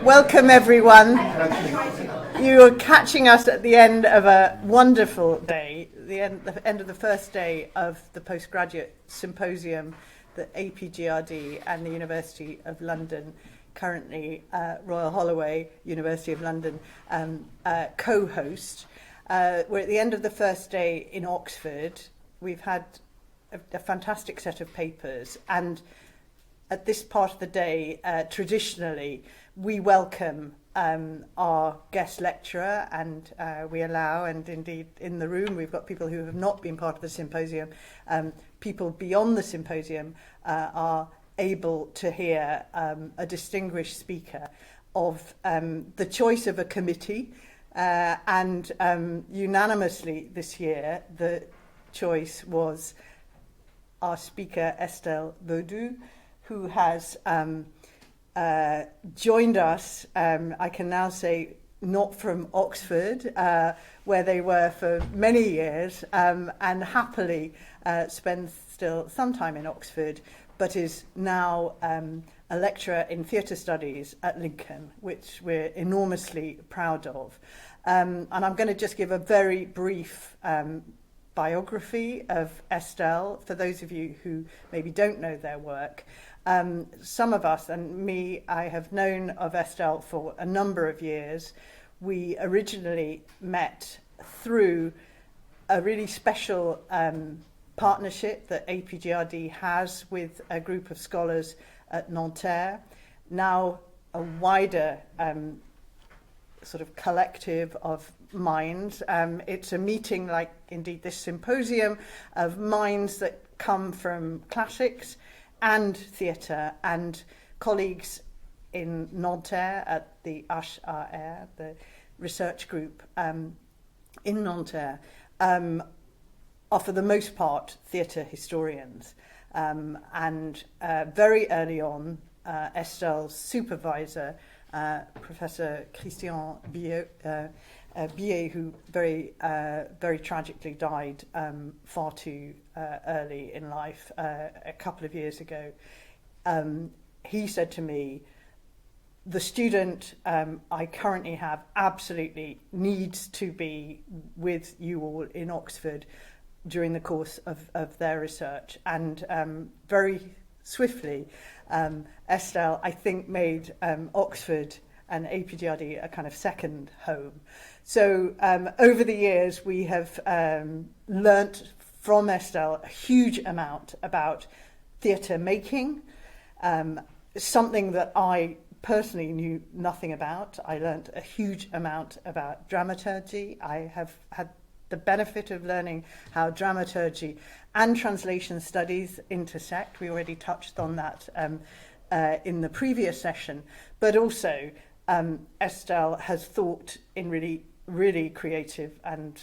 Welcome, everyone. You are catching us at the end of a wonderful day, the end of the first day of the postgraduate symposium that APGRD and the University of London, currently Royal Holloway, University of London, co-host. We're at the end of the first day in Oxford. We've had a fantastic set of papers, and at this part of the day, traditionally, we welcome our guest lecturer, and we allow, and indeed in the room, we've got people who have not been part of the symposium. People beyond the symposium are able to hear a distinguished speaker of the choice of a committee, and unanimously this year, the choice was our speaker, Estel Baudou, who has joined us, I can now say, not from Oxford, where they were for many years, and happily spends still some time in Oxford, but is now a lecturer in theatre studies at Lincoln, which we're enormously proud of. And I'm going to just give a very brief biography of Estel, for those of you who maybe don't know their work. Some of us, and me, I have known of Estel for a number of years. We originally met through a really special partnership that APGRD has with a group of scholars at Nanterre, now a wider sort of collective of minds. It's a meeting, like indeed this symposium, of minds that come from classics and theatre, and colleagues in Nanterre at the RHUL, the research group in Nanterre, are for the most part theatre historians. And very early on, Estel's supervisor, Professor Christian Billet, who very tragically died far too early in life a couple of years ago, he said to me, the student I currently have absolutely needs to be with you all in Oxford during the course of their research. And very swiftly, Estel, I think, made Oxford and APGRD a kind of second home. So over the years, we have learnt from Estel a huge amount about theatre making, something that I personally knew nothing about. I learnt a huge amount about dramaturgy. I have had the benefit of learning how dramaturgy and translation studies intersect. We already touched on that in the previous session, but also Estel has thought in really creative and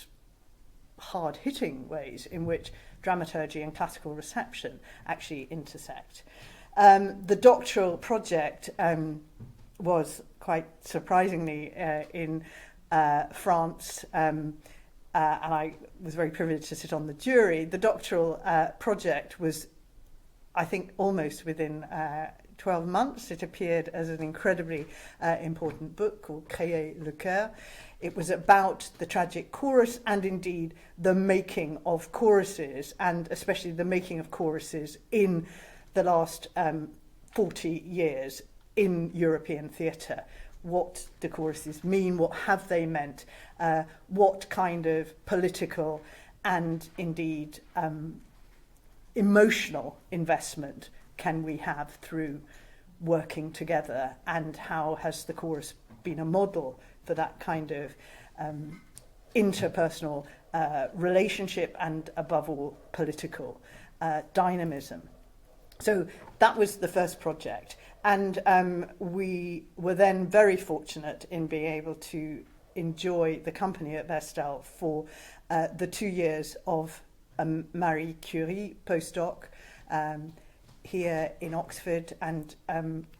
hard-hitting ways in which dramaturgy and classical reception actually intersect. The doctoral project was quite surprisingly in France, and I was very privileged to sit on the jury. The doctoral project was, I think, almost within 12 months. It appeared as an incredibly important book called Créer le Chœur. It was about the tragic chorus and indeed the making of choruses, and especially the making of choruses in the last 40 years in European theatre. What do choruses mean? What have they meant? What kind of political and indeed emotional investment can we have through working together? And how has the chorus been a model for that kind of interpersonal relationship and, above all, political dynamism? So that was the first project. And we were then very fortunate in being able to enjoy the company of Estel for the 2 years of a Marie Curie postdoc here in Oxford. And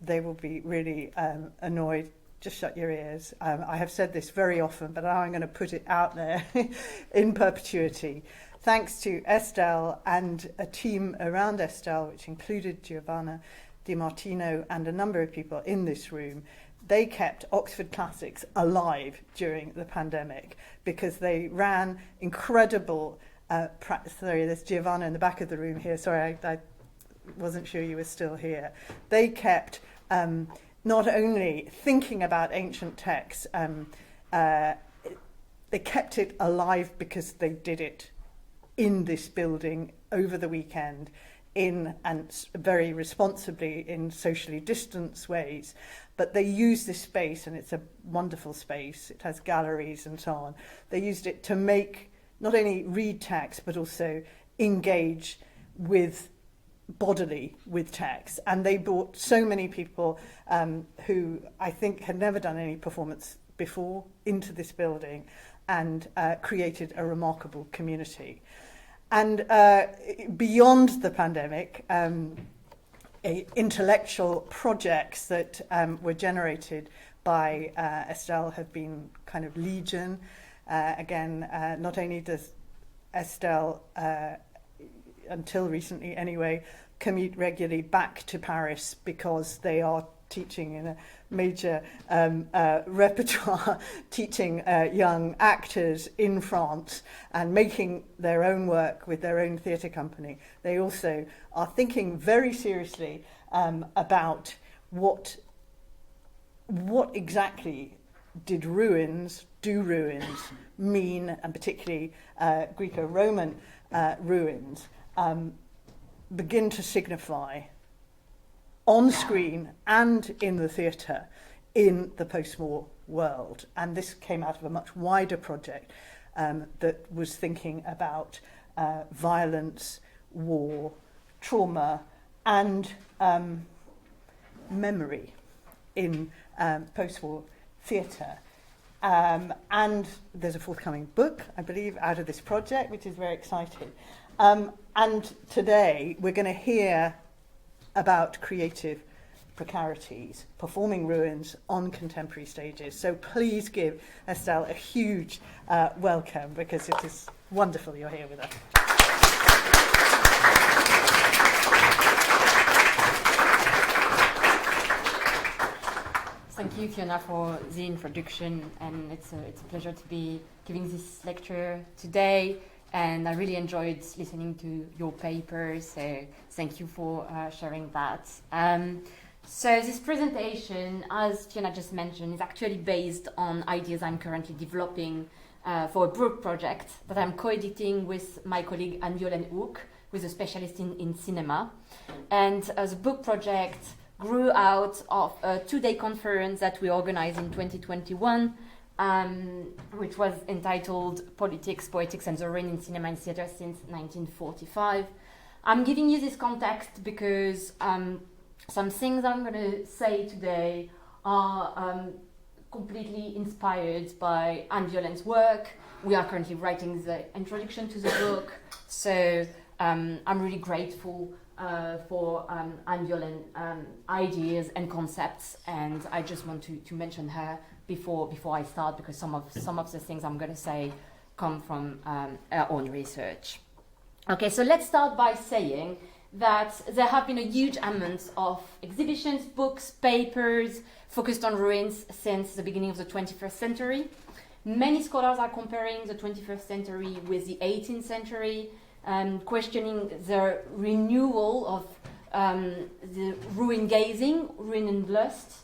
they will be really annoyed. Just shut your ears. I have said this very often, but now I'm going to put it out there in perpetuity. Thanks to Estel and a team around Estel, which included Giovanna, Di Martino and a number of people in this room, they kept Oxford Classics alive during the pandemic because they ran incredible sorry, there's Giovanna in the back of the room here. Sorry, I wasn't sure you were still here. They kept not only thinking about ancient texts, they kept it alive because they did it in this building over the weekend, and very responsibly in socially distanced ways. But they used this space, and it's a wonderful space. It has galleries and so on. They used it to make, not only read text, but also engage bodily with text. And they brought so many people who I think had never done any performance before into this building, and created a remarkable community. And beyond the pandemic, intellectual projects that were generated by Estel have been kind of legion. Again, not only does Estel, until recently anyway, commute regularly back to Paris because they are teaching in a major repertoire, teaching young actors in France and making their own work with their own theatre company. They also are thinking very seriously about what exactly do ruins mean, and particularly Greco-Roman ruins, begin to signify on screen and in the theatre in the post-war world. And this came out of a much wider project that was thinking about violence, war, trauma, and memory in post-war theatre. And there's a forthcoming book, I believe, out of this project, which is very exciting. And today we're going to hear about creative precarities, performing ruins on contemporary stages. So please give Estel a huge welcome, because it is wonderful you're here with us. Thank you, Fiona, for the introduction, and it's a pleasure to be giving this lecture today. And I really enjoyed listening to your paper, so thank you for sharing that. So this presentation, as Fiona just mentioned, is actually based on ideas I'm currently developing for a book project that I'm co-editing with my colleague Anne-Violaine Hoek, who is a specialist in cinema. And the book project grew out of a 2-day conference that we organized in 2021, which was entitled Politics, Poetics and the Reign in Cinema and Theatre since 1945. I'm giving you this context because some things I'm going to say today are completely inspired by Anne-Violaine's work. We are currently writing the introduction to the book, so I'm really grateful for Anne-Violaine ideas and concepts, and I just want to mention her before I start, because some of the things I'm going to say come from our own research. Okay, so let's start by saying that there have been a huge amount of exhibitions, books, papers focused on ruins since the beginning of the 21st century. Many scholars are comparing the 21st century with the 18th century, questioning the renewal of the ruin gazing, ruin and lust.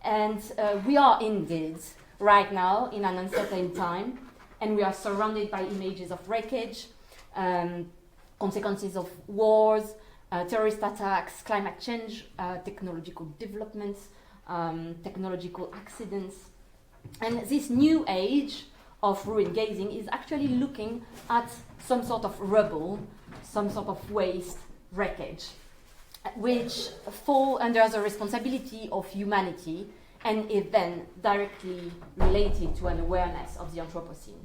And we are indeed right now in an uncertain time, and we are surrounded by images of wreckage, consequences of wars, terrorist attacks, climate change, technological developments, technological accidents. And this new age of ruin gazing is actually looking at some sort of rubble, some sort of waste, wreckage, which fall under the responsibility of humanity and is then directly related to an awareness of the Anthropocene.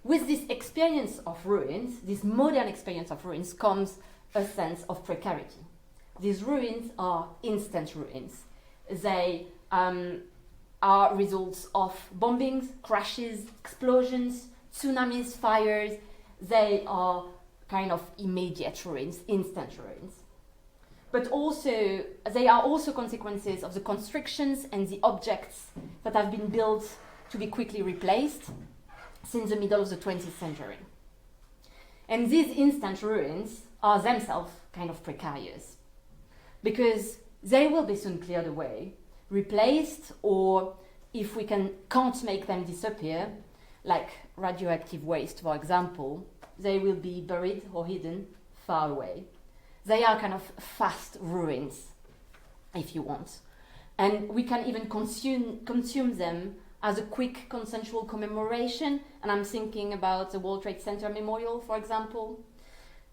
With this experience of ruins, this modern experience of ruins, comes a sense of precarity. These ruins are instant ruins. They are results of bombings, crashes, explosions, tsunamis, fires. They are kind of immediate ruins, instant ruins. but also they are also consequences of the constructions and the objects that have been built to be quickly replaced since the middle of the 20th century. And these instant ruins are themselves kind of precarious, because they will be soon cleared away, replaced, or if we can't make them disappear, like radioactive waste, for example, they will be buried or hidden far away. They are kind of fast ruins, if you want. And we can even consume them as a quick consensual commemoration, and I'm thinking about the World Trade Center Memorial, for example.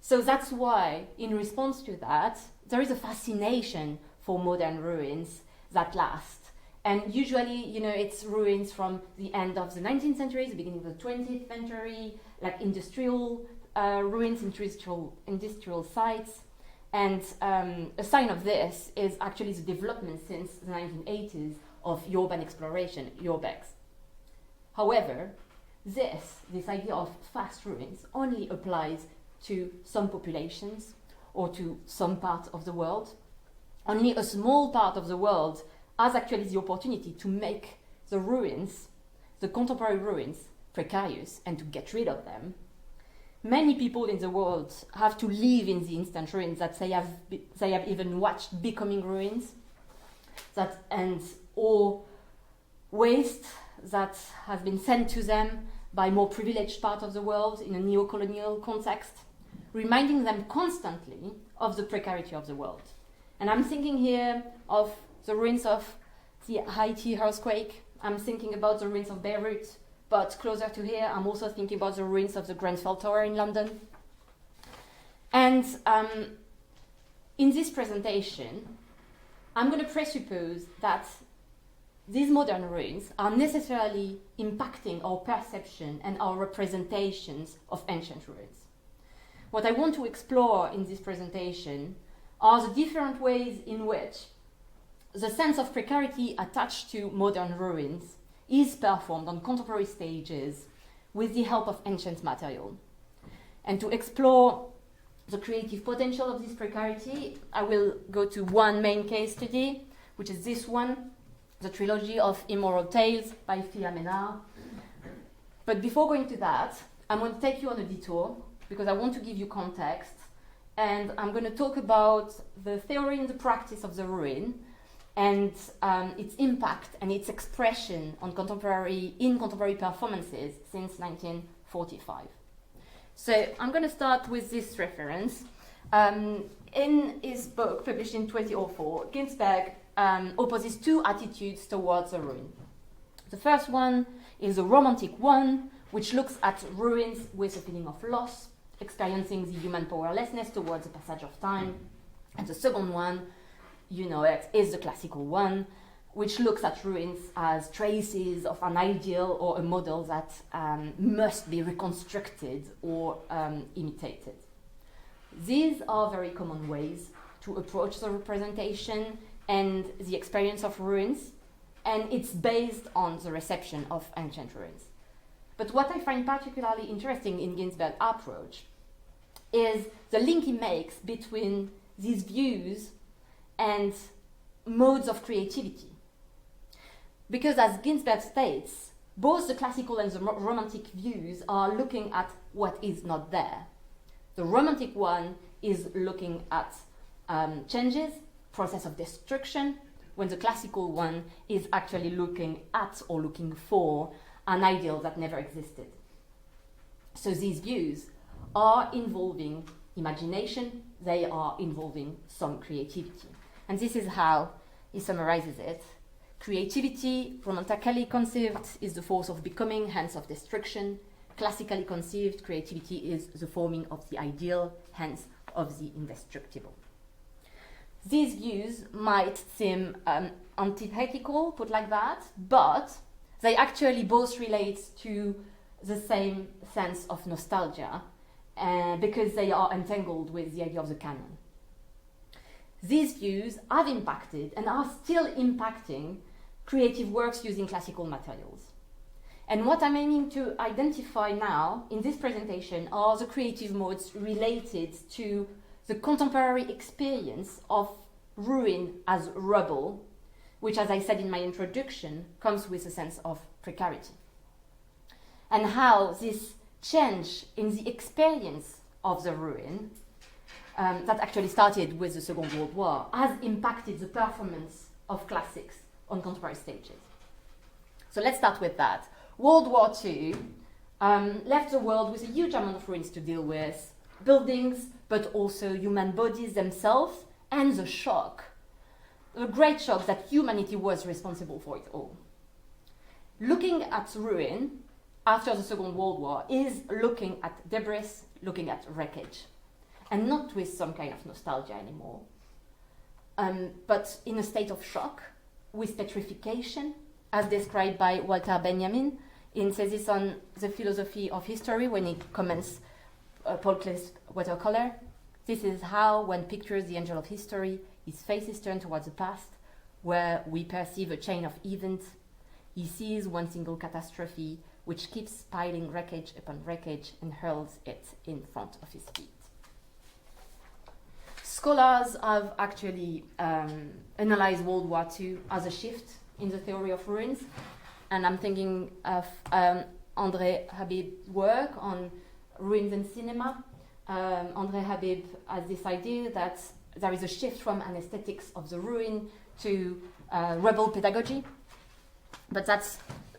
So that's why, in response to that, there is a fascination for modern ruins that last. And usually, it's ruins from the end of the 19th century, the beginning of the 20th century, like industrial ruins, industrial sites. And a sign of this is actually the development since the 1980s of urban exploration, urbex. However, this idea of fast ruins only applies to some populations or to some part of the world. Only a small part of the world has actually the opportunity to make the ruins, the contemporary ruins, precarious and to get rid of them. Many people in the world have to live in the instant ruins that they have even watched becoming ruins, or waste that has been sent to them by more privileged part of the world in a neo-colonial context, reminding them constantly of the precarity of the world. And I'm thinking here of the ruins of the Haiti earthquake. I'm thinking about the ruins of Beirut. But closer to here, I'm also thinking about the ruins of the Grenfell Tower in London. And in this presentation, I'm going to presuppose that these modern ruins are necessarily impacting our perception and our representations of ancient ruins. What I want to explore in this presentation are the different ways in which the sense of precarity attached to modern ruins is performed on contemporary stages with the help of ancient material. And to explore the creative potential of this precarity, I will go to one main case study, which is this one, the trilogy of Immoral Tales by Phia Menard. But before going to that, I'm going to take you on a detour because I want to give you context, and I'm going to talk about the theory and the practice of the ruin, and its impact and its expression on contemporary performances since 1945. So I'm going to start with this reference. In his book, published in 2004, Ginsberg opposes two attitudes towards the ruin. The first one is the romantic one, which looks at ruins with a feeling of loss, experiencing the human powerlessness towards the passage of time. And the second one, it is the classical one, which looks at ruins as traces of an ideal or a model that must be reconstructed or imitated. These are very common ways to approach the representation and the experience of ruins, and it's based on the reception of ancient ruins. But what I find particularly interesting in Ginsberg's approach is the link he makes between these views and modes of creativity. Because as Ginsberg states, both the classical and the romantic views are looking at what is not there. The romantic one is looking at changes, process of destruction, when the classical one is actually looking at or looking for an ideal that never existed. So these views are involving imagination, they are involving some creativity. And this is how he summarizes it. Creativity, romantically conceived, is the force of becoming, hence of destruction. Classically conceived, creativity is the forming of the ideal, hence of the indestructible. These views might seem antithetical, put like that, but they actually both relate to the same sense of nostalgia because they are entangled with the idea of the canon. These views have impacted and are still impacting creative works using classical materials. And what I'm aiming to identify now in this presentation are the creative modes related to the contemporary experience of ruin as rubble, which, as I said in my introduction, comes with a sense of precarity. And how this change in the experience of the ruin that actually started with the Second World War has impacted the performance of classics on contemporary stages. So let's start with that. World War II left the world with a huge amount of ruins to deal with, buildings, but also human bodies themselves, and the shock, the great shock that humanity was responsible for it all. Looking at ruin after the Second World War is looking at debris, looking at wreckage, and not with some kind of nostalgia anymore, but in a state of shock, with petrification, as described by Walter Benjamin in Thesis on the Philosophy of History when he comments Paul Klee's watercolor. This is how one pictures the angel of history, his face is turned towards the past, where we perceive a chain of events. He sees one single catastrophe, which keeps piling wreckage upon wreckage and hurls it in front of his feet. Scholars have actually analyzed World War II as a shift in the theory of ruins, and I'm thinking of André Habib's work on ruins in cinema. André Habib has this idea that there is a shift from an aesthetics of the ruin to rebel pedagogy, but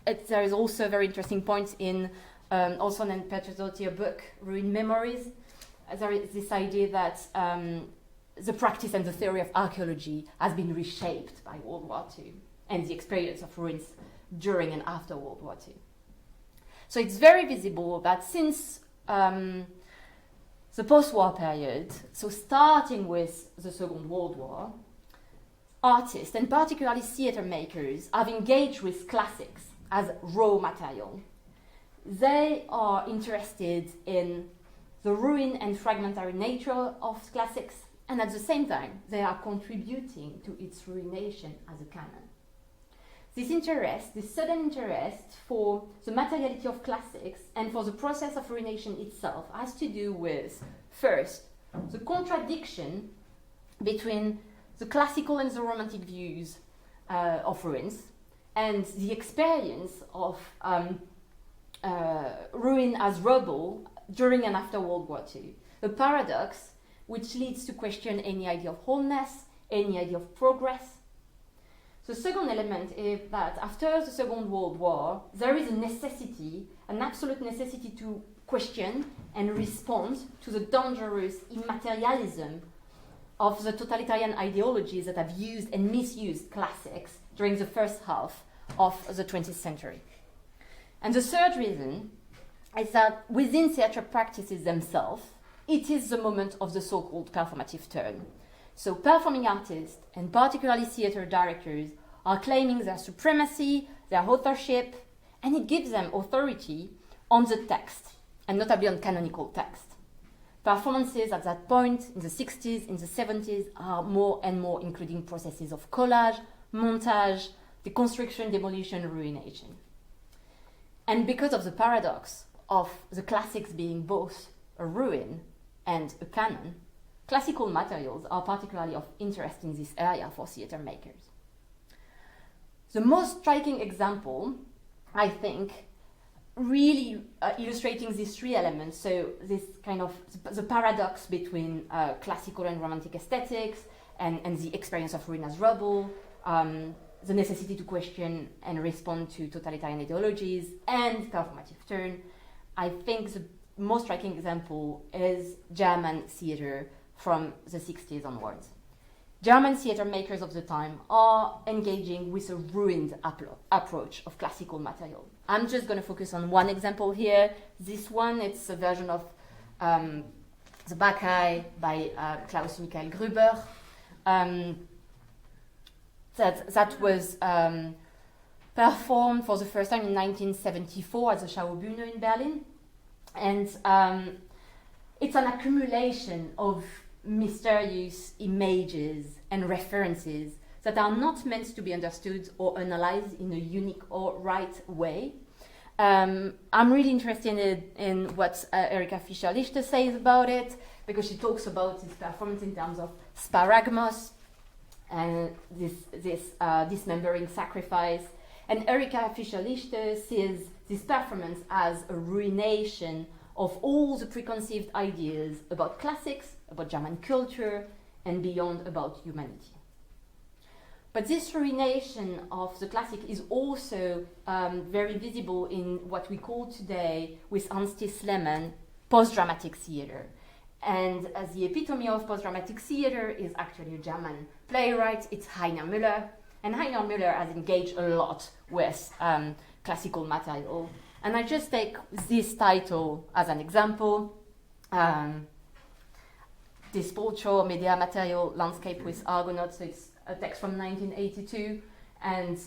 there is also a very interesting point in Olson and Petrozotti's book, Ruin Memories. There is this idea that the practice and the theory of archaeology has been reshaped by World War II and the experience of ruins during and after World War II. So it's very visible that since the post-war period, so starting with the Second World War, artists, and particularly theatre makers, have engaged with classics as raw material. They are interested in the ruin and fragmentary nature of classics, and at the same time, they are contributing to its ruination as a canon. This interest, this sudden interest for the materiality of classics and for the process of ruination itself has to do with, first, the contradiction between the classical and the romantic views of ruins and the experience of ruin as rubble during and after World War II. A paradox which leads to question any idea of wholeness, any idea of progress. The second element is that after the Second World War, there is a necessity, an absolute necessity to question and respond to the dangerous immaterialism of the totalitarian ideologies that have used and misused classics during the first half of the 20th century. And the third reason is that within theatre practices themselves, it is the moment of the so-called performative turn. So performing artists, and particularly theatre directors, are claiming their supremacy, their authorship, and it gives them authority on the text, and notably on canonical text. Performances at that point, in the 60s, in the 70s, are more and more including processes of collage, montage, deconstruction, demolition, ruination. And because of the paradox of the classics being both a ruin and a canon, classical materials are particularly of interest in this area for theatre makers. The most striking example, I think, really illustrating these three elements, so this kind of the paradox between classical and romantic aesthetics and the experience of ruin as rubble, the necessity to question and respond to totalitarian ideologies, and performative turn. I think the most striking example is German theatre from the 60s onwards. German theatre makers of the time are engaging with a ruined approach of classical material. I'm just going to focus on one example here. This one, it's a version of The Bacchae by Klaus Michael Gruber. That was performed for the first time in 1974 at the Schaubühne in Berlin. And it's an accumulation of mysterious images and references that are not meant to be understood or analyzed in a unique or right way. I'm really interested in what Erika Fischer-Lichte says about it, because she talks about this performance in terms of sparagmos and this dismembering sacrifice. And Erika Fischer-Lichter sees this performance as a ruination of all the preconceived ideas about classics, about German culture, and beyond about humanity. But this ruination of the classic is also very visible in what we call today, with Hans-Thies Lehmann, post-dramatic theater. And as the epitome of post-dramatic theater is actually a German playwright, it's Heiner Müller. And Heiner Müller has engaged a lot with classical material. And I just take this title as an example. This Bolcho Media Material Landscape with Argonauts. So it's a text from 1982. And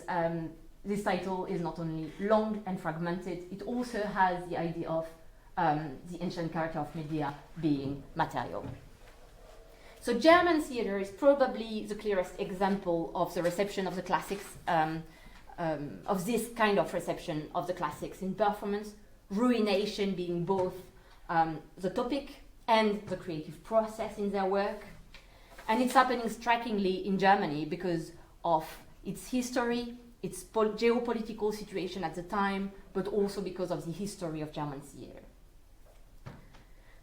this title is not only long and fragmented, it also has the idea of the ancient character of media being material. So German theater is probably the clearest example of the reception of the classics, of this kind of reception of the classics in performance, ruination being both the topic and the creative process in their work. And it's happening strikingly in Germany because of its history, its geopolitical situation at the time, but also because of the history of German theater.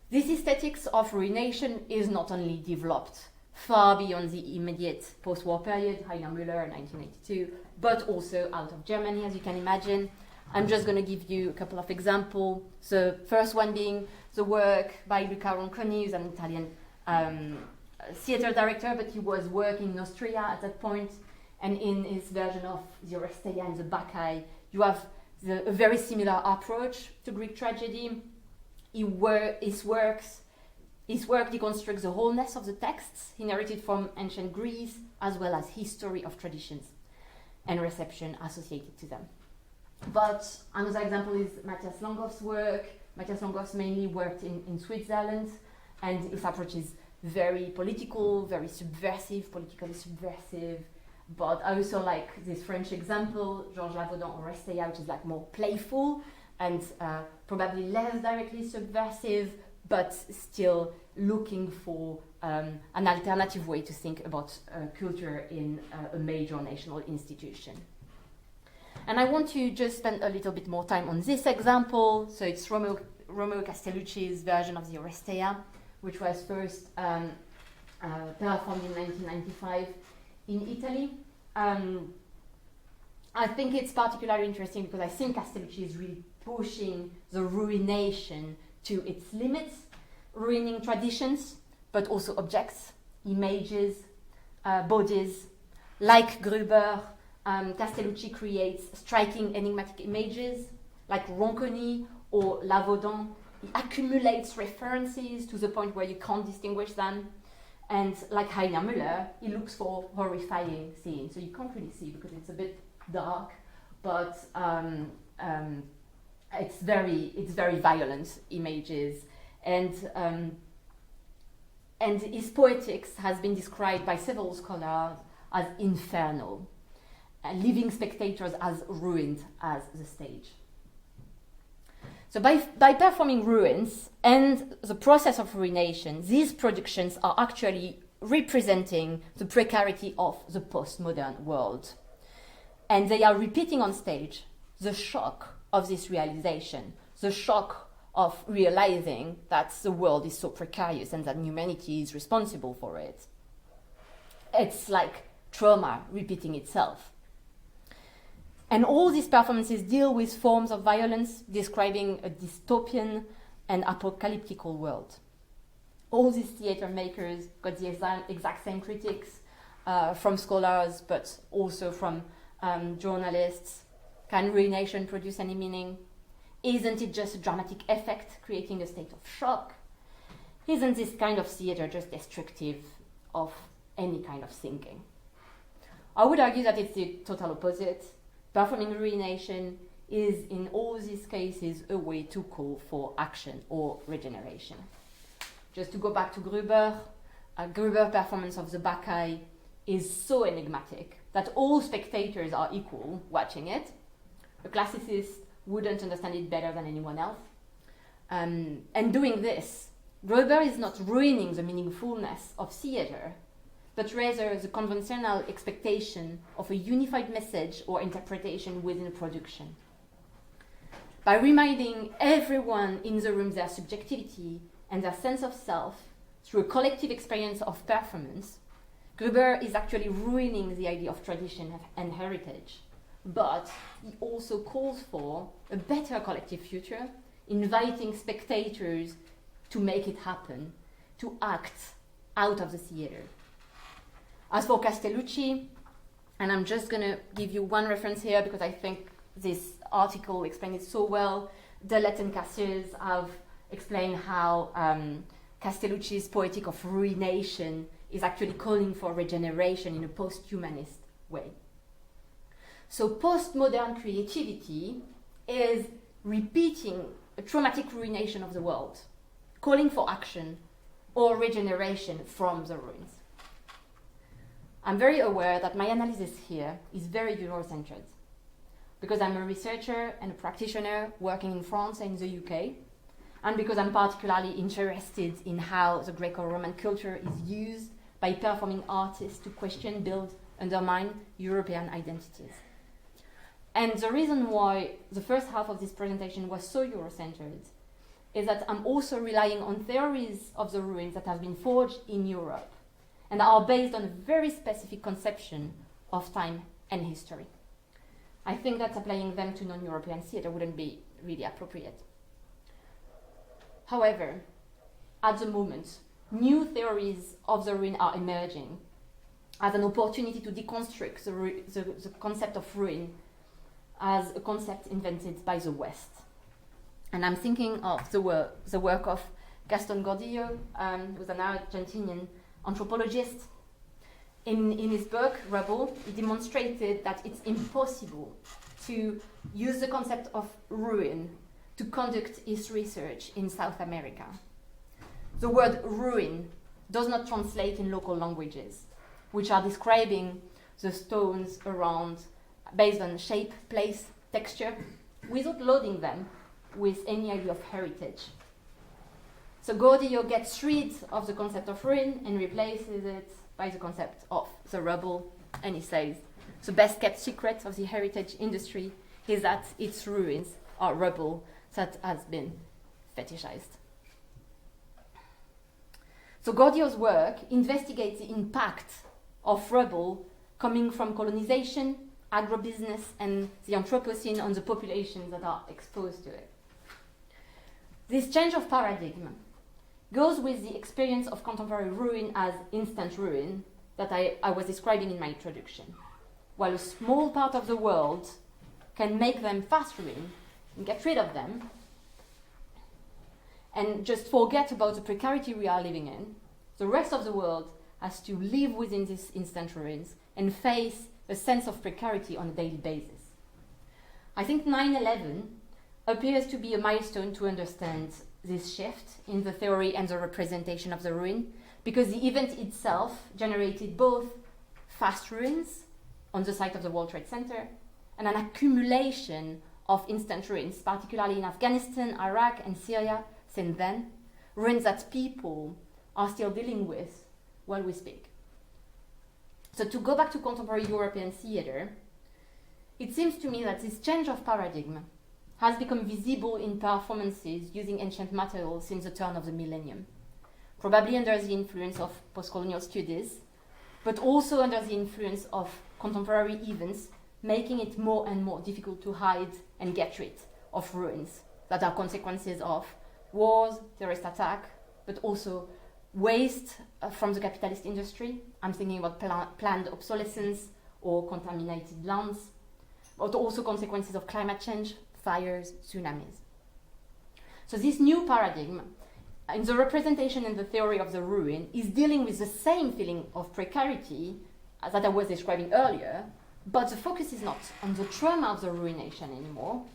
This aesthetics of ruination is not only developed far beyond the immediate post-war period, Heiner Müller, 1982, but also out of Germany, as you can imagine. I'm just going to give you a couple of examples. The first one being the work by Luca Ronconi, who's an Italian theater director, but he was working in Austria at that point. And in his version of the Oresteia and the Bacchae, you have a very similar approach to Greek tragedy. His work deconstructs the wholeness of the texts inherited from ancient Greece, as well as history of traditions and reception associated to them. But another example is Matthias Langhoff's work. Matthias Langhoff mainly worked in Switzerland, and his approach is very political, very subversive, politically subversive. But I also like this French example, Georges Lavaudant Oresteia, which is like more playful and probably less directly subversive, but still looking for an alternative way to think about culture in a major national institution. And I want to just spend a little bit more time on this example. So it's Romeo Castellucci's version of the Oresteia, which was first performed in 1995 in Italy. I think it's particularly interesting because I think Castellucci is really pushing the ruination to its limits, ruining traditions, but also objects, images, bodies. Like Gruber, Castellucci creates striking enigmatic images, like Ronconi or Lavaudant. He accumulates references to the point where you can't distinguish them. And like Heiner Müller, he looks for horrifying scenes. So you can't really see because it's a bit dark, but it's very violent images. And his poetics has been described by several scholars as infernal, and leaving spectators as ruined as the stage. So by performing ruins and the process of ruination, these productions are actually representing the precarity of the postmodern world. And they are repeating on stage the shock of this realization, the shock of realizing that the world is so precarious and that humanity is responsible for it. It's like trauma repeating itself. And all these performances deal with forms of violence, describing a dystopian and apocalyptic world. All these theater makers got the exact same critics from scholars, but also from journalists. Can ruination produce any meaning? Isn't it just a dramatic effect, creating a state of shock? Isn't this kind of theater just destructive of any kind of thinking? I would argue that it's the total opposite. Performing ruination is, in all these cases, a way to call for action or regeneration. Just to go back to Gruber, Gruber's performance of the Bacchae is so enigmatic that all spectators are equal watching it. A classicist wouldn't understand it better than anyone else. And doing this, Gruber is not ruining the meaningfulness of theatre, but rather the conventional expectation of a unified message or interpretation within a production. By reminding everyone in the room their subjectivity and their sense of self through a collective experience of performance, Gruber is actually ruining the idea of tradition and heritage, but he also calls for a better collective future, inviting spectators to make it happen, to act out of the theatre. As for Castellucci, and I'm just going to give you one reference here because I think this article explains it so well, Delette and Cassius have explained how Castellucci's poetic of ruination is actually calling for regeneration in a post-humanist way. So postmodern creativity is repeating a traumatic ruination of the world, calling for action or regeneration from the ruins. I'm very aware that my analysis here is very Eurocentered, because I'm a researcher and a practitioner working in France and the UK, and because I'm particularly interested in how the Greco-Roman culture is used by performing artists to question, build, undermine European identities. And the reason why the first half of this presentation was so Eurocentered is that I'm also relying on theories of the ruins that have been forged in Europe and are based on a very specific conception of time and history. I think that applying them to non-European theatre wouldn't be really appropriate. However, at the moment, new theories of the ruin are emerging as an opportunity to deconstruct the concept of ruin as a concept invented by the West. And I'm thinking of the work of Gaston Gordillo, who's an Argentinian anthropologist. In his book, RHUL, he demonstrated that it's impossible to use the concept of ruin to conduct his research in South America. The word ruin does not translate in local languages, which are describing the stones around based on shape, place, texture, without loading them with any idea of heritage. So Gordillo gets rid of the concept of ruin and replaces it by the concept of the rubble, and he says, the best kept secret of the heritage industry is that its ruins are rubble that has been fetishized. So Gordillo's work investigates the impact of rubble coming from colonization, agribusiness, and the Anthropocene on the populations that are exposed to it. This change of paradigm goes with the experience of contemporary ruin as instant ruin that I was describing in my introduction. While a small part of the world can make them fast ruin and get rid of them and just forget about the precarity we are living in, the rest of the world has to live within these instant ruins and face a sense of precarity on a daily basis. I think 9/11 appears to be a milestone to understand this shift in the theory and the representation of the ruin, because the event itself generated both fast ruins on the site of the World Trade Center and an accumulation of instant ruins, particularly in Afghanistan, Iraq, and Syria since then, ruins that people are still dealing with while we speak. So to go back to contemporary European theatre, it seems to me that this change of paradigm has become visible in performances using ancient materials since the turn of the millennium, probably under the influence of post-colonial studies, but also under the influence of contemporary events, making it more and more difficult to hide and get rid of ruins that are consequences of wars, terrorist attack, but also waste from the capitalist industry. I'm thinking about planned obsolescence or contaminated lands, but also consequences of climate change, fires, tsunamis. So this new paradigm in the representation and the theory of the ruin is dealing with the same feeling of precarity that I was describing earlier, but the focus is not on the trauma of the ruination anymore,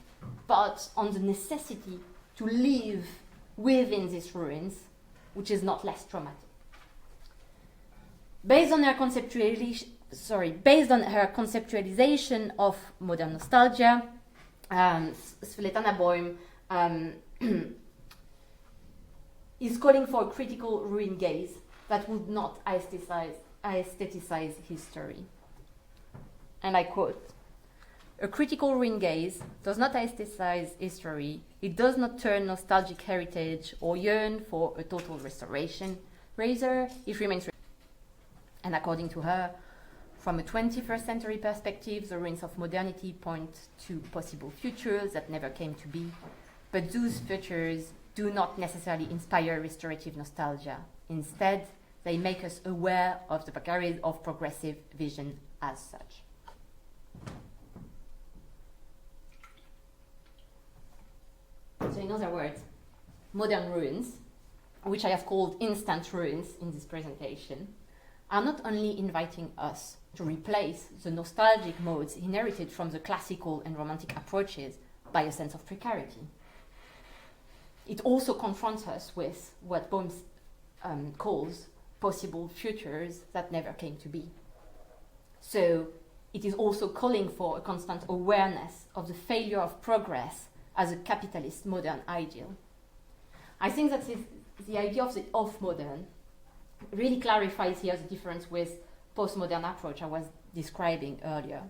but on the necessity to live within these ruins, which is not less traumatic. Based on her conceptualization of modern nostalgia, Svetlana Boym is calling for a critical ruin gaze that would not aestheticize history. And I quote, "A critical ruin gaze does not aestheticize history. It does not turn nostalgic heritage or yearn for a total restoration. Rather, it remains." And according to her, from a 21st century perspective, the ruins of modernity point to possible futures that never came to be, but those futures do not necessarily inspire restorative nostalgia. Instead, they make us aware of the precarious of progressive vision as such. So in other words, modern ruins, which I have called instant ruins in this presentation, are not only inviting us to replace the nostalgic modes inherited from the classical and romantic approaches by a sense of precarity. It also confronts us with what Bohm calls possible futures that never came to be. So it is also calling for a constant awareness of the failure of progress as a capitalist modern ideal. I think that the idea of the off-modern really clarifies here the difference with postmodern approach I was describing earlier.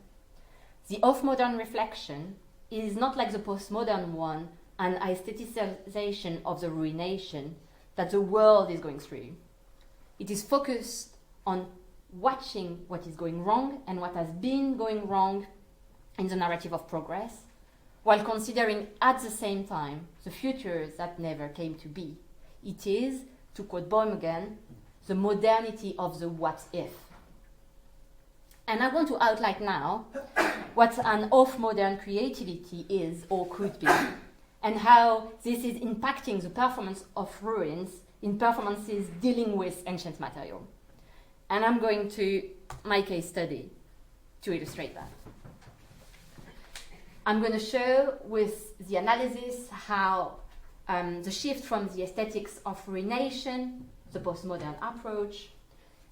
The off-modern reflection is not like the postmodern one, an aestheticization of the ruination that the world is going through. It is focused on watching what is going wrong and what has been going wrong in the narrative of progress, while considering at the same time the futures that never came to be. It is, to quote Bohm again, the modernity of the what if. And I want to outline now what an off-modern creativity is or could be, and how this is impacting the performance of ruins in performances dealing with ancient material. And I'm going to my case study to illustrate that. I'm going to show with the analysis how the shift from the aesthetics of ruination, the postmodern approach,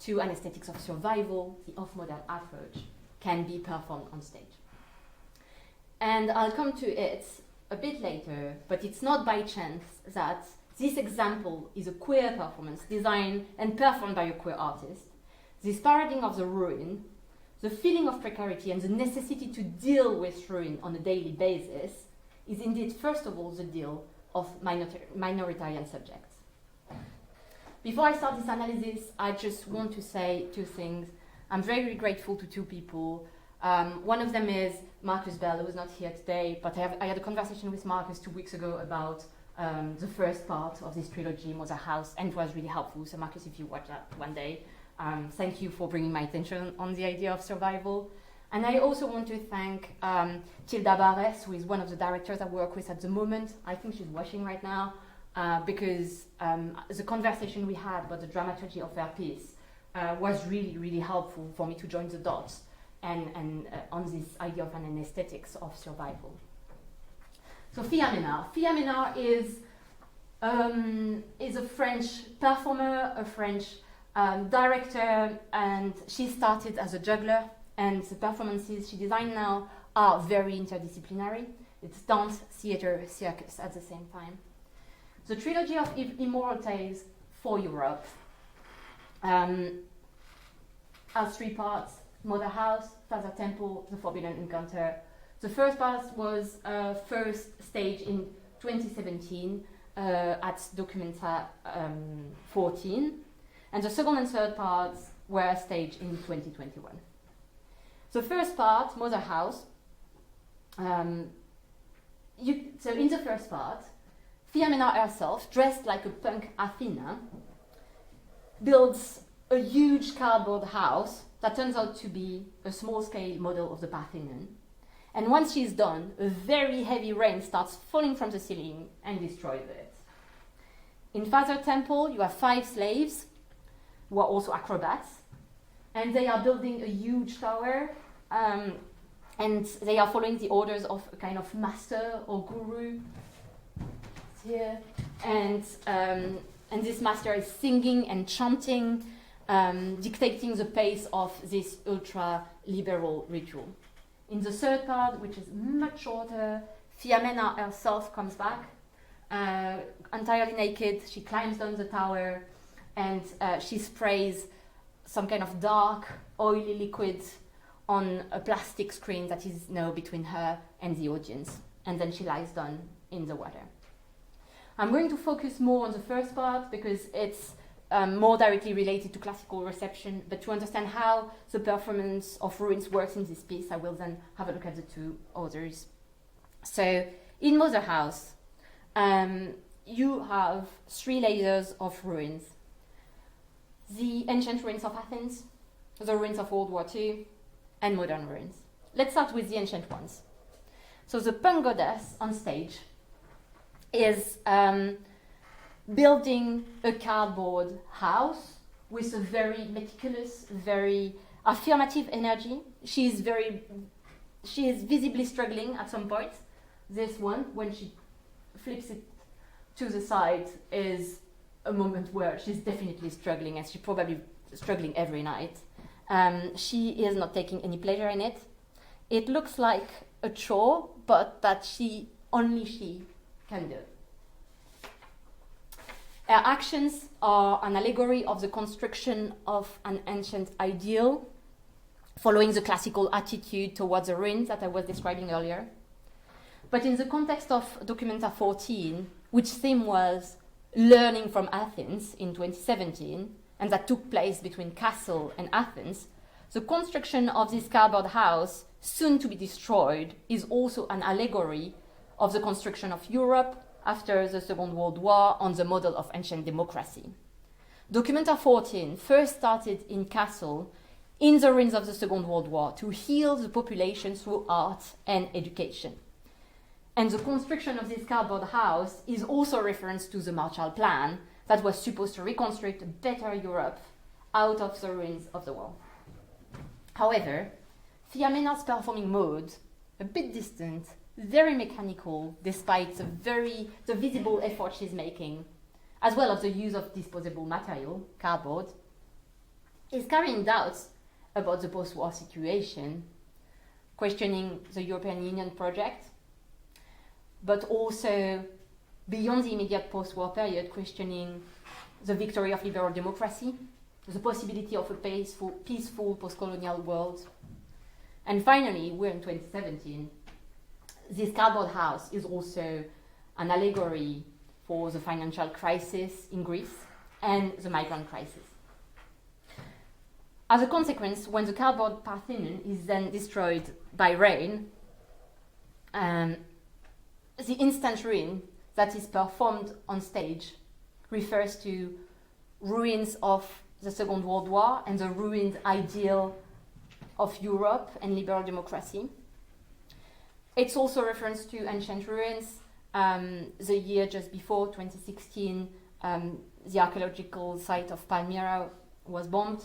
to an aesthetics of survival, the off-modern approach, can be performed on stage. And I'll come to it a bit later, but it's not by chance that this example is a queer performance designed and performed by a queer artist. This paradigm of the ruin, the feeling of precarity and the necessity to deal with ruin on a daily basis is indeed, first of all, the deal of minoritarian subjects. Before I start this analysis, I just want to say two things. I'm very grateful to two people. One of them is Marcus Bell, who is not here today, but I had a conversation with Marcus 2 weeks ago about the first part of this trilogy, Mother House, and it was really helpful. So Marcus, if you watch that one day, thank you for bringing my attention on the idea of survival. And I also want to thank Tilda Barres, who is one of the directors I work with at the moment. I think she's watching right now, because the conversation we had about the dramaturgy of her piece was really, really helpful for me to join the dots and on this idea of an aesthetics of survival. So Fia Ménard is a French performer, a French director, and she started as a juggler, and the performances she designed now are very interdisciplinary. It's dance, theater, circus at the same time. The trilogy of Immoral Tales for Europe has 3 parts: Mother House, Father Temple, The Forbidden Encounter. The first part was first staged in 2017 at Documenta 14, and the second and third parts were staged in 2021. The first part, Mother House, so in the first part, Fia Ménard herself, dressed like a punk Athena, builds a huge cardboard house that turns out to be a small-scale model of the Parthenon. And once she's done, a very heavy rain starts falling from the ceiling and destroys it. In Father Temple, you have 5 slaves who are also acrobats, and they are building a huge tower, and they are following the orders of a kind of master or guru. Here, and this master is singing and chanting, dictating the pace of this ultra-liberal ritual. In the third part, which is much shorter, Fia Ménard herself comes back, entirely naked. She climbs down the tower and she sprays some kind of dark, oily liquid on a plastic screen that is now between her and the audience. And then she lies down in the water. I'm going to focus more on the first part because it's more directly related to classical reception, but to understand how the performance of ruins works in this piece, I will then have a look at the two others. So, in Mother House, you have 3 layers of ruins. The ancient ruins of Athens, the ruins of World War II, and modern ruins. Let's start with the ancient ones. So the punk goddess on stage is building a cardboard house with a very meticulous, very affirmative energy. She is visibly struggling at some point. This one, when she flips it to the side, is a moment where she's definitely struggling, and she's probably struggling every night. She is not taking any pleasure in it. It looks like a chore, but that only she can do. Her actions are an allegory of the construction of an ancient ideal, following the classical attitude towards the ruins that I was describing earlier. But in the context of Documenta 14, which theme was learning from Athens in 2017, and that took place between Castle and Athens, the construction of this cardboard house, soon to be destroyed, is also an allegory of the construction of Europe after the Second World War on the model of ancient democracy. Documenta 14 first started in Castle in the ruins of the Second World War to heal the population through art and education. And the construction of this cardboard house is also a reference to the Marshall Plan that was supposed to reconstruct a better Europe out of the ruins of the war. However, Fiamena's performing mode, a bit distant, very mechanical, despite the visible effort she's making, as well as the use of disposable material, cardboard, is carrying doubts about the post-war situation, questioning the European Union project, but also, beyond the immediate post-war period, questioning the victory of liberal democracy, the possibility of a peaceful post-colonial world. And finally, we're in 2017. This cardboard house is also an allegory for the financial crisis in Greece and the migrant crisis. As a consequence, when the cardboard Parthenon is then destroyed by rain, the instant ruin that is performed on stage refers to ruins of the Second World War and the ruined ideal of Europe and liberal democracy. It's also a reference to ancient ruins. The year just before, 2016, the archaeological site of Palmyra was bombed.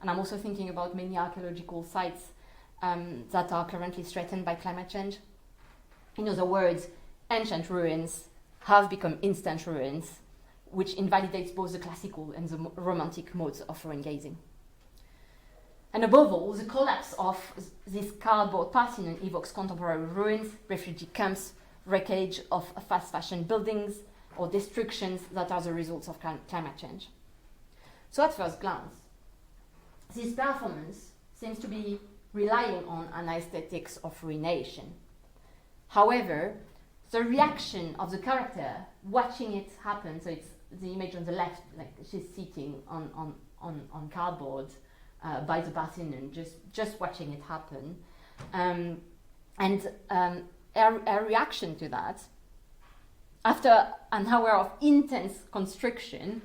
And I'm also thinking about many archaeological sites that are currently threatened by climate change. In other words, ancient ruins have become instant ruins, which invalidates both the classical and the romantic modes of ruin gazing. And above all, the collapse of this cardboard Parthenon evokes contemporary ruins, refugee camps, wreckage of fast fashion buildings, or destructions that are the results of climate change. So at first glance, this performance seems to be relying on an aesthetics of ruination. However, the reaction of the character watching it happen, so it's the image on the left, like she's sitting on cardboard by the Parthenon, just watching it happen. Our reaction to that, after an hour of intense construction,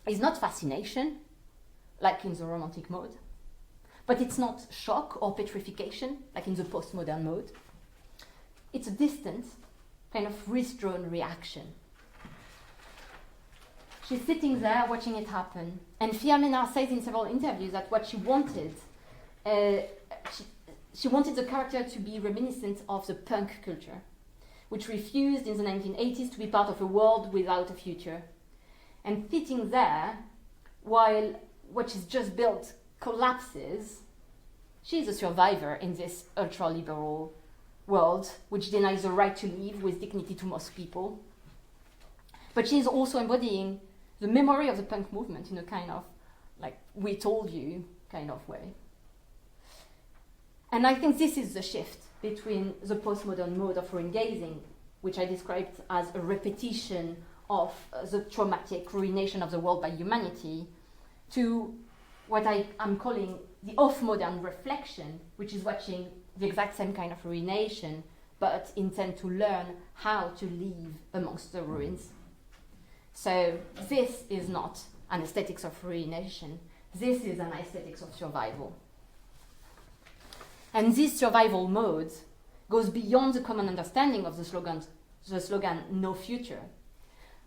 is not fascination, like in the romantic mode, but it's not shock or petrification, like in the postmodern mode. It's a distant, kind of withdrawn reaction. She's sitting there watching it happen, and Fiamena says in several interviews that what she wanted, she wanted the character to be reminiscent of the punk culture, which refused in the 1980s to be part of a world without a future. And sitting there, while what she's just built collapses, she's a survivor in this ultra-liberal world, which denies the right to live with dignity to most people. But she's also embodying the memory of the punk movement in a kind of, like, we told you kind of way. And I think this is the shift between the postmodern mode of ruin gazing, which I described as a repetition of the traumatic ruination of the world by humanity, to what I am calling the off-modern reflection, which is watching the exact same kind of ruination, but intend to learn how to live amongst the ruins. So this is not an aesthetics of ruination. This is an aesthetics of survival. And this survival mode goes beyond the common understanding of the slogan "No Future."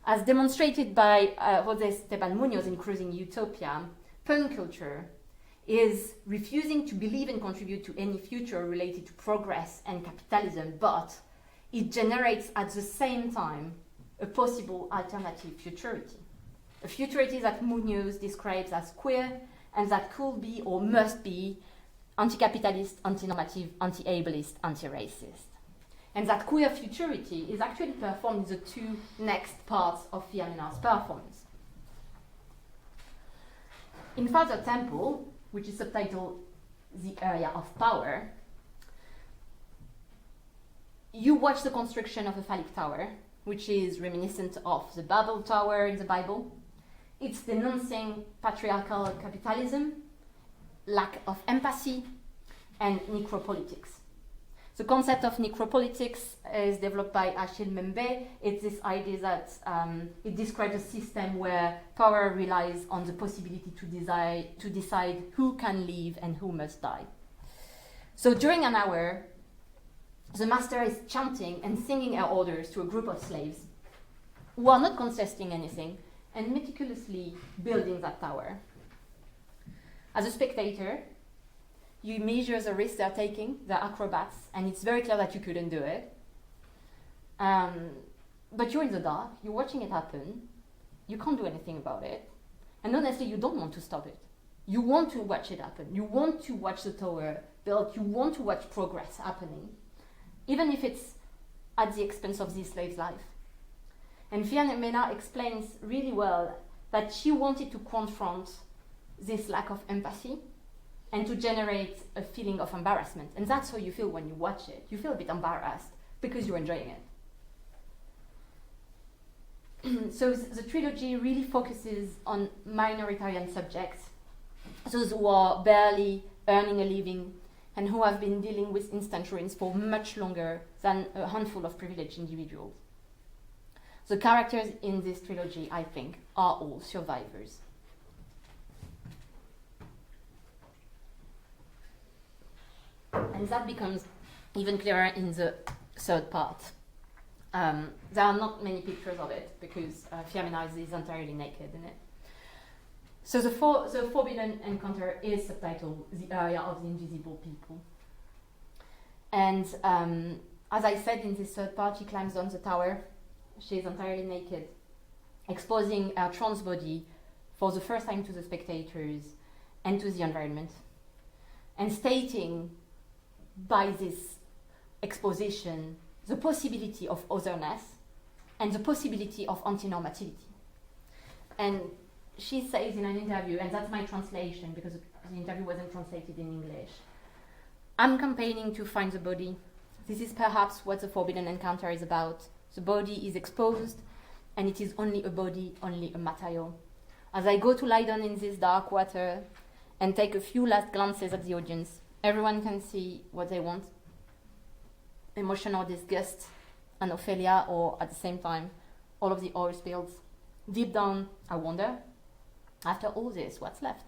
As demonstrated by José Esteban Muñoz in Cruising Utopia, punk culture is refusing to believe and contribute to any future related to progress and capitalism, but it generates at the same time a possible alternative futurity. A futurity that Muñoz describes as queer and that could be or must be anti-capitalist, anti-normative, anti-ableist, anti-racist. And that queer futurity is actually performed in the two next parts of Fiamina's performance. In Father Temple, which is subtitled The Area of Power, you watch the construction of a phallic tower, which is reminiscent of the Babel Tower in the Bible. It's denouncing patriarchal capitalism, lack of empathy, and necropolitics. The concept of necropolitics is developed by Achille Mbembe. It's this idea that it describes a system where power relies on the possibility to decide who can live and who must die. So during an hour, the master is chanting and singing her orders to a group of slaves who are not contesting anything and meticulously building that tower. As a spectator, you measure the risks they're taking, they're acrobats, and it's very clear that you couldn't do it. But you're in the dark, you're watching it happen, you can't do anything about it, and honestly, you don't want to stop it. You want to watch it happen, you want to watch the tower built, you want to watch progress happening, even if it's at the expense of the slave's life. And Fiamina explains really well that she wanted to confront this lack of empathy and to generate a feeling of embarrassment. And that's how you feel when you watch it. You feel a bit embarrassed because you're enjoying it. So the trilogy really focuses on minoritarian subjects, those who are barely earning a living and who have been dealing with instant ruins for much longer than a handful of privileged individuals. The characters in this trilogy, I think, are all survivors. And that becomes even clearer in the third part. There are not many pictures of it because Fiamina is entirely naked in it. So the forbidden encounter is subtitled The Area of the Invisible People. And as I said, in this third part, she climbs on the tower. She is entirely naked, exposing her trans body for the first time to the spectators and to the environment, and stating by this exposition the possibility of otherness and the possibility of anti-normativity. And she says in an interview, and that's my translation because the interview wasn't translated in English, "I'm campaigning to find the body. This is perhaps what the forbidden encounter is about. The body is exposed, and it is only a body, only a material. As I go to lie down in this dark water and take a few last glances at the audience, everyone can see what they want. Emotion or disgust, an Ophelia, or at the same time, all of the oil spills. Deep down, I wonder, after all this, what's left?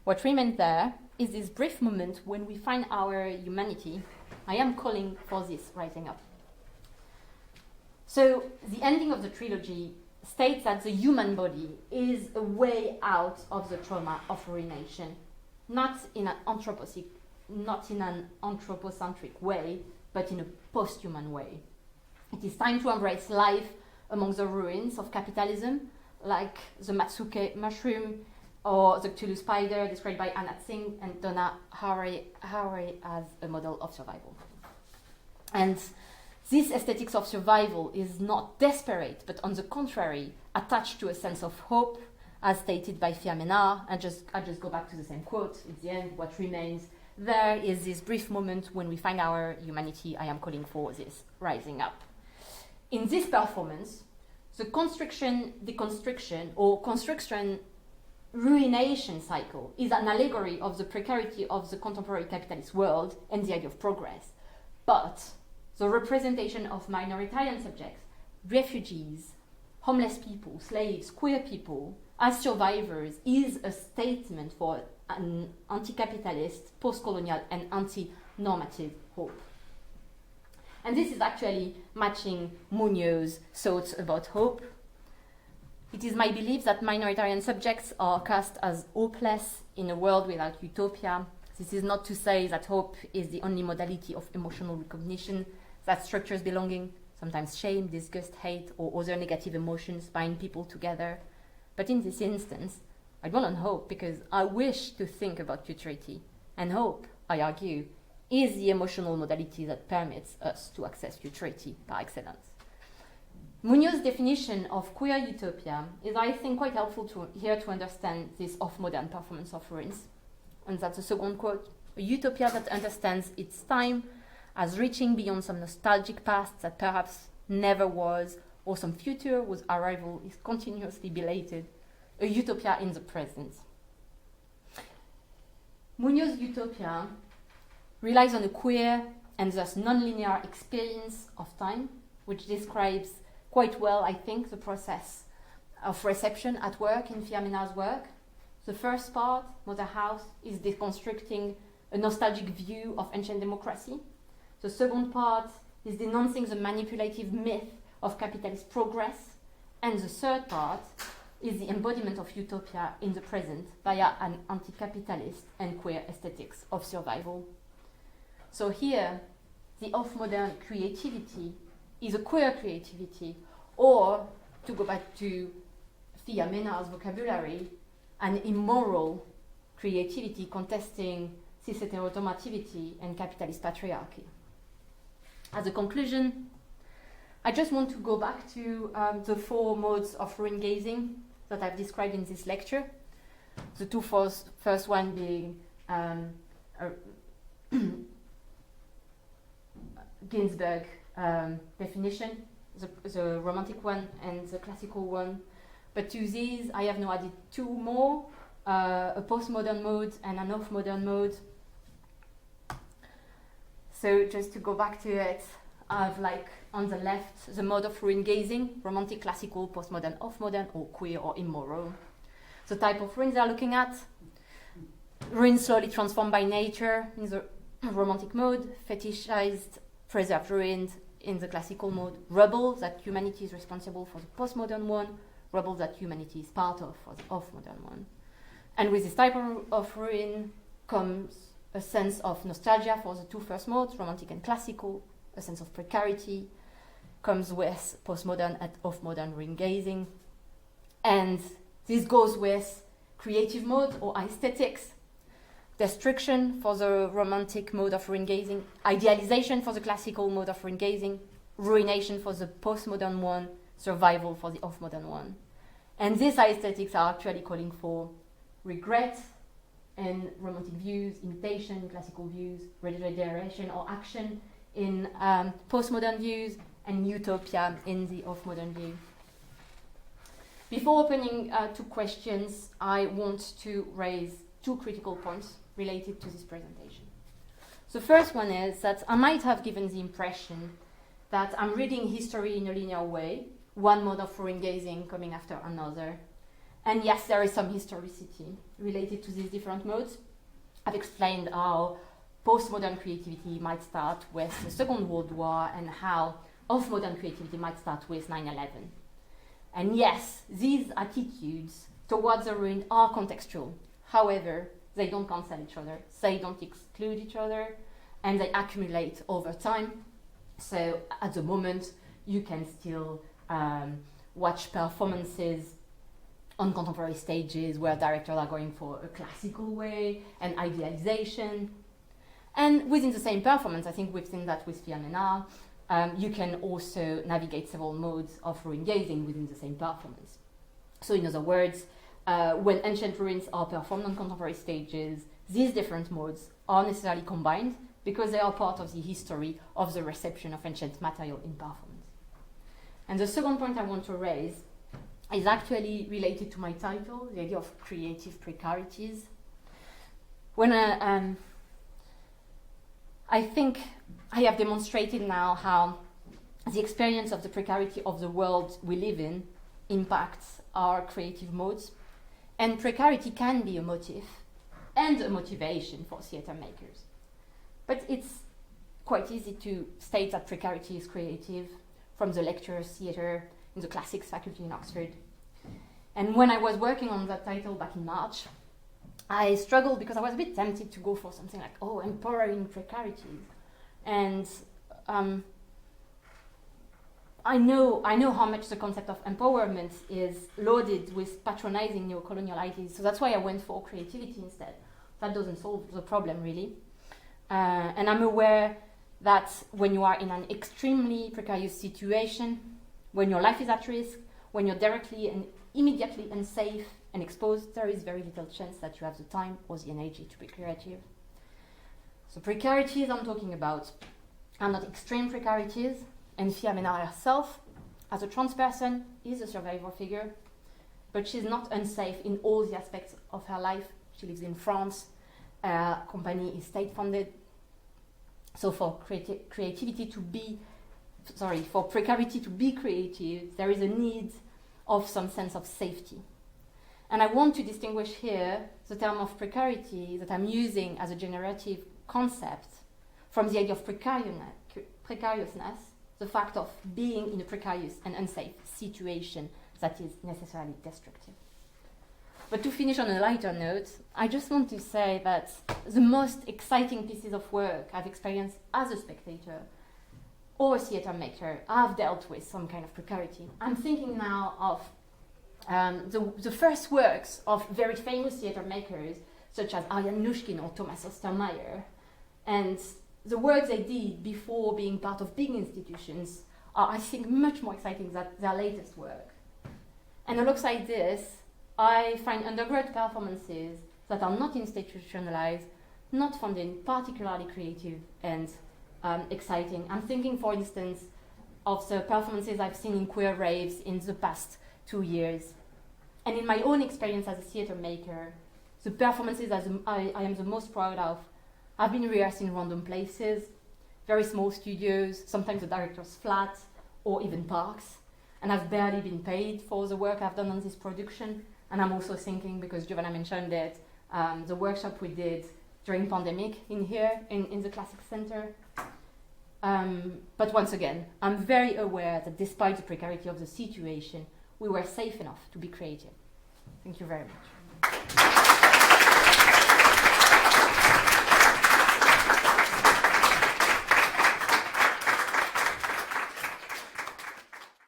What remains there is this brief moment when we find our humanity. I am calling for this rising up." So the ending of the trilogy states that the human body is a way out of the trauma of ruination, not in an anthropocentric way, but in a post-human way. It is time to embrace life among the ruins of capitalism, like the Matsuke mushroom or the Cthulhu spider described by Anat Singh and Donna Haraway as a model of survival. And this aesthetics of survival is not desperate, but on the contrary, attached to a sense of hope, as stated by Firmenard. I'll just go back to the same quote at the end. What remains there is this brief moment when we find our humanity. I am calling for this rising up. In this performance, the construction, deconstruction, or construction ruination cycle is an allegory of the precarity of the contemporary capitalist world and the idea of progress. But the representation of minoritarian subjects, refugees, homeless people, slaves, queer people, as survivors is a statement for an anti-capitalist, post-colonial, and anti-normative hope. And this is actually matching Muñoz's thoughts about hope. It is my belief that minoritarian subjects are cast as hopeless in a world without utopia. This is not to say that hope is the only modality of emotional recognition that structures belonging. Sometimes shame, disgust, hate, or other negative emotions bind people together. But in this instance, I dwell on hope because I wish to think about futurity. And hope, I argue, is the emotional modality that permits us to access futurity par excellence. Muñoz's definition of queer utopia is, I think, quite helpful here to understand this off-modern performance of ruins. And that's the second quote: a utopia that understands its time as reaching beyond some nostalgic past that perhaps never was, or some future whose arrival is continuously belated, a utopia in the present. Muñoz's utopia relies on a queer and thus non-linear experience of time, which describes quite well, I think, the process of reception at work in Firmenard's work. The first part, Mother House, is deconstructing a nostalgic view of ancient democracy. The second part is denouncing the manipulative myth of capitalist progress. And the third part is the embodiment of utopia in the present via an anti-capitalist and queer aesthetics of survival. So here, the off-modern creativity is a queer creativity, or, to go back to Firmenard's vocabulary, an immoral creativity contesting cis heteronormativity and capitalist patriarchy. As a conclusion, I just want to go back to the four modes of ruin gazing that I've described in this lecture. The two first one being Ginsberg definition, the romantic one and the classical one. But to these, I have now added two more, a postmodern mode and an off-modern mode. So just to go back to it, I've on the left, the mode of ruin gazing, romantic, classical, postmodern, off-modern, or queer or immoral. The type of ruins they're looking at: ruins slowly transformed by nature in the romantic mode, fetishized, preserved ruins in the classical mode, rubble that humanity is responsible for the postmodern one, rubble that humanity is part of for the off-modern one. And with this type of ruin comes a sense of nostalgia for the two first modes, romantic and classical, a sense of precarity, comes with postmodern and off-modern ruin gazing. And this goes with creative mode or aesthetics, destruction for the romantic mode of ruin gazing, idealization for the classical mode of ruin gazing, ruination for the postmodern one, survival for the off-modern one. And these aesthetics are actually calling for regret in romantic views, imitation in classical views, regeneration or action in postmodern views, and utopia in the off-modern view. Before opening to questions, I want to raise two critical points related to this presentation. The first one is that I might have given the impression that I'm reading history in a linear way, one mode of ruin gazing coming after another. And yes, there is some historicity related to these different modes. I've explained how postmodern creativity might start with the Second World War and how off-modern creativity might start with 9/11. And yes, these attitudes towards the ruin are contextual. However, they don't cancel each other, they don't exclude each other, and they accumulate over time. So at the moment, you can still watch performances on contemporary stages where directors are going for a classical way and idealization. And within the same performance, I think we've seen that with phenomena, you can also navigate several modes of ruin gazing within the same performance. So in other words, when ancient ruins are performed on contemporary stages, these different modes are necessarily combined because they are part of the history of the reception of ancient material in performance. And the second point I want to raise is actually related to my title, the idea of creative precarities. When I think I have demonstrated now how the experience of the precarity of the world we live in impacts our creative modes, and precarity can be a motive and a motivation for theatre makers. But it's quite easy to state that precarity is creative from the lectures theatre in the classics faculty in Oxford. And when I was working on that title back in March, I struggled because I was a bit tempted to go for something like, oh, empowering precarities. And I know how much the concept of empowerment is loaded with patronizing neocolonial ideas, so that's why I went for creativity instead. That doesn't solve the problem, really. And I'm aware that when you are in an extremely precarious situation, when your life is at risk, when you're directly and immediately unsafe and exposed, there is very little chance that you have the time or the energy to be creative. So precarities I'm talking about are not extreme precarities, and Fiamena herself, as a trans person, is a survivor figure, but she's not unsafe in all the aspects of her life. She lives in France, her company is state-funded. So for precarity to be creative, there is a need of some sense of safety. And I want to distinguish here the term of precarity that I'm using as a generative concept from the idea of precariousness, the fact of being in a precarious and unsafe situation that is necessarily destructive. But to finish on a lighter note, I just want to say that the most exciting pieces of work I've experienced as a spectator or a theatre maker have dealt with some kind of precarity. I'm thinking now of the first works of very famous theatre makers, such as Ariane Nouchkine or Thomas Ostermeyer. And the work they did before being part of big institutions are, I think, much more exciting than their latest work. And alongside this, I find undergrad performances that are not institutionalized, not funded, particularly creative and exciting. I'm thinking, for instance, of the performances I've seen in queer raves in the past 2 years. And in my own experience as a theatre maker, the performances I am the most proud of have been rehearsed in random places, very small studios, sometimes the director's flat, or even parks. And I've barely been paid for the work I've done on this production. And I'm also thinking, because Giovanna mentioned it, the workshop we did during pandemic in here, in the Classics Center. But once again, I'm very aware that despite the precarity of the situation, we were safe enough to be creative. Thank you very much.